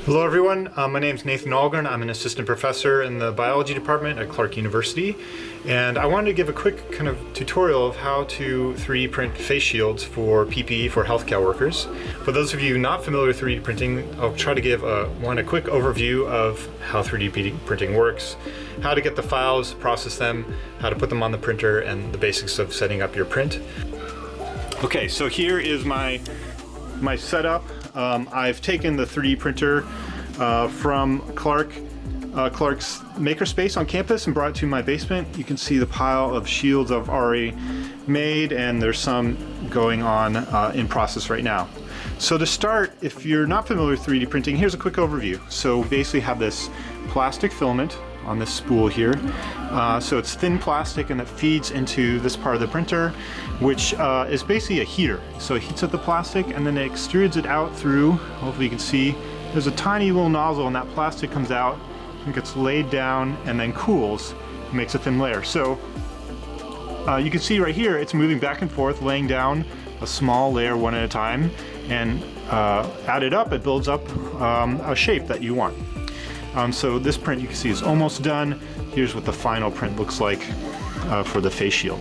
Hello everyone, my name is Nathan Ahlgren. I'm an assistant professor in the biology department at Clark University, and I wanted to give a quick kind of tutorial of how to 3D print face shields for PPE for healthcare workers. For those of you not familiar with 3D printing, I'll try to give a quick overview of how 3D printing works, how to get the files, process them, how to put them on the printer, and the basics of setting up your print. Okay, so here is my setup. I've taken the 3D printer from Clark's makerspace on campus and brought it to my basement. You can see the pile of shields I've already made, and there's some going on in process right now. So to start, if you're not familiar with 3D printing, here's a quick overview. So basically have this plastic filament on this spool here. So it's thin plastic and it feeds into this part of the printer, which is basically a heater. So it heats up the plastic and then it extrudes it out through, hopefully you can see, there's a tiny little nozzle and that plastic comes out and gets laid down and then cools and makes a thin layer. So you can see right here, it's moving back and forth, laying down a small layer one at a time, and added up, it builds up a shape that you want. So this print you can see is almost done. Here's what the final print looks like for the face shield.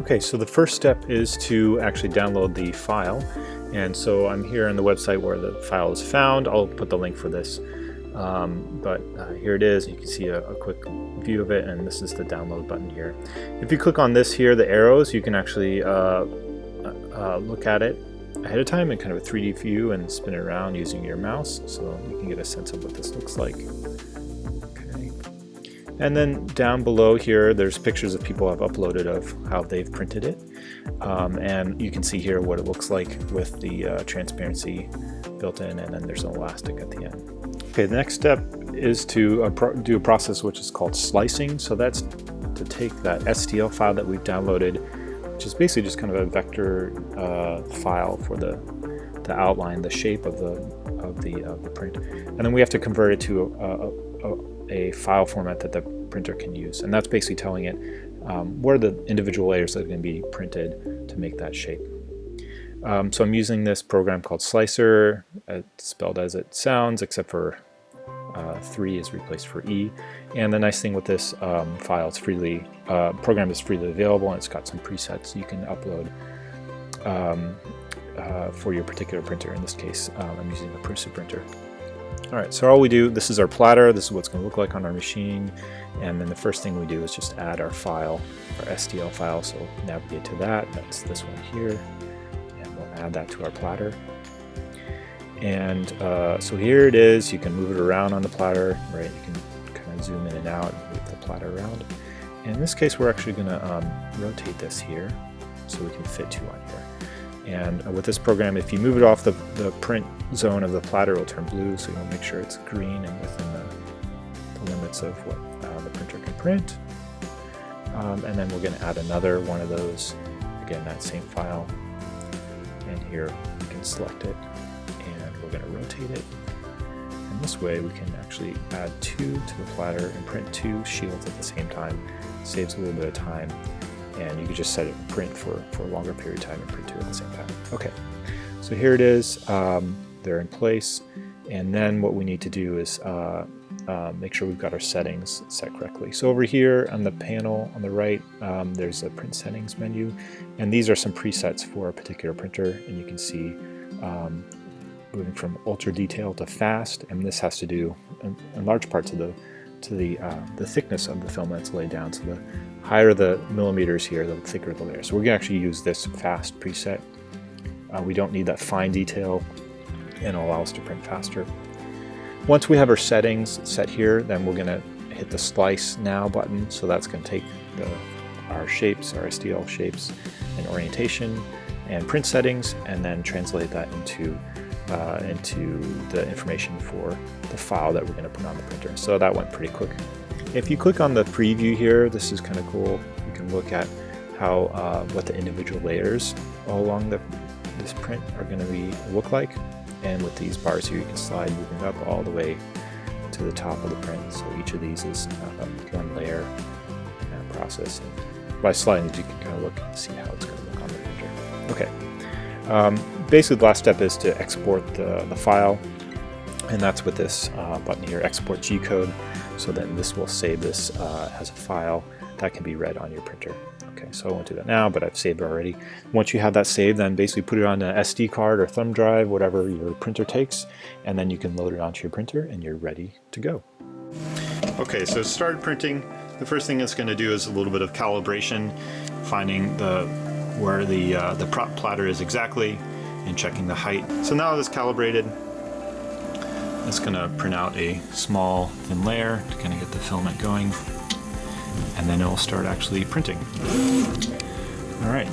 Okay, so the first step is to actually download the file. And so I'm here on the website where the file is found. I'll put the link for this. But here it is. You can see a quick view of it, and this is the download button here. If you click on this here, the arrows, you can actually look at it ahead of time in kind of a 3D view and spin it around using your mouse, so you can get a sense of what this looks like. Okay. And then down below here, there's pictures that people have uploaded of how they've printed it. And you can see here what it looks like with the transparency built in, and then there's an elastic at the end. Okay, the next step is to do a process which is called slicing. So that's to take that STL file that we've downloaded, which is basically just kind of a vector file for the outline, the shape of the print, and then we have to convert it to a file format that the printer can use, and that's basically telling it what are the individual layers that are going to be printed to make that shape. So I'm using this program called Slicer. It's spelled as it sounds, except for 3 is replaced for E. And the nice thing with this program is freely available, and it's got some presets you can upload for your particular printer. In this case, I'm using the Prusa printer. Alright, so all we do, this is our platter, this is what it's going to look like on our machine, and then the first thing we do is just add our file, our STL file, so navigate to that, that's this one here, and we'll add that to our platter. And so here it is. You can move it around on the platter, right? You can kind of zoom in and out and move the platter around. And in this case, we're actually going to rotate this here so we can fit 2 on here. And with this program, if you move it off the print zone of the platter, it'll turn blue, so you'll make sure it's green and within the limits of what the printer can print. And then we're going to add another one of those, again, that same file. And here we can select it. We're going to rotate it, and this way we can actually add 2 to the platter and print 2 shields at the same time. It saves a little bit of time, and you can just set it to print for a longer period of time and print 2 at the same time. Okay, so here it is. They're in place, and then what we need to do is make sure we've got our settings set correctly. So over here on the panel on the right, there's a print settings menu, and these are some presets for a particular printer, and you can see moving from ultra detail to fast, and this has to do in large part to the thickness of the film that's laid down. So the higher the millimeters here, the thicker the layer. So we're going to actually use this fast preset. We don't need that fine detail, and it'll allow us to print faster. Once we have our settings set here, then we're going to hit the Slice Now button. So that's going to take our shapes, our STL shapes and orientation and print settings, and then translate that into the information for the file that we're going to put on the printer. So that went pretty quick. If you click on the preview here, this is kind of cool. You can look at how what the individual layers all along this print are going to look like. And with these bars here, you can slide moving up all the way to the top of the print. So each of these is one layer in that process. And by sliding these, you can kind of look and see how it's going to look on the printer. Okay. Basically, the last step is to export the file. And that's with this button here, export G code. So then this will save this as a file that can be read on your printer. Okay, so I won't do that now, but I've saved it already. Once you have that saved, then basically put it on an SD card or thumb drive, whatever your printer takes, and then you can load it onto your printer and you're ready to go. Okay, so started printing. The first thing it's going to do is a little bit of calibration, finding where the prop platter is exactly and checking the height. So now it's calibrated. It's going to print out a small thin layer to kind of get the filament going, and then it will start actually printing. All right.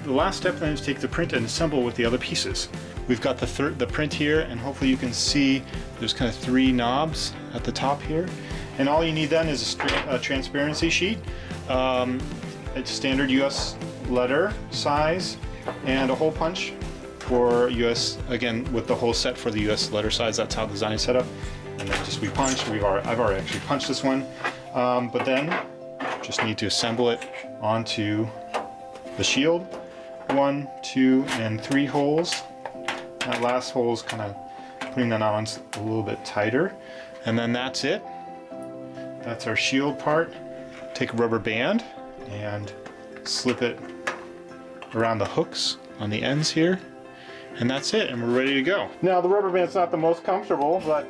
The last step then is take the print and assemble with the other pieces. We've got the print here, and hopefully you can see there's kind of 3 knobs at the top here. And all you need then is a transparency sheet, it's standard US letter size, and a hole punch for US, again with the whole set for the US letter size. That's how the design is set up. And then just we punch. I've already actually punched this one, but then just need to assemble it onto the shield. 1, 2, and 3 holes. That last hole is kind of putting that on a little bit tighter, and then that's it. That's our shield part. Take a rubber band and slip it around the hooks on the ends here, and that's it, and we're ready to go. Now the rubber band's not the most comfortable, but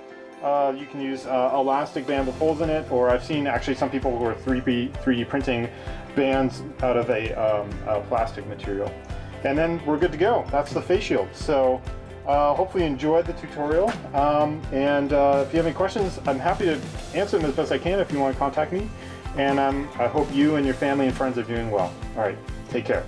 you can use elastic band with holes in it, or I've seen actually some people who are 3D printing bands out of a plastic material. And then we're good to go. That's the face shield. So hopefully you enjoyed the tutorial. And if you have any questions, I'm happy to answer them as best I can if you want to contact me. And I hope you and your family and friends are doing well. All right, take care.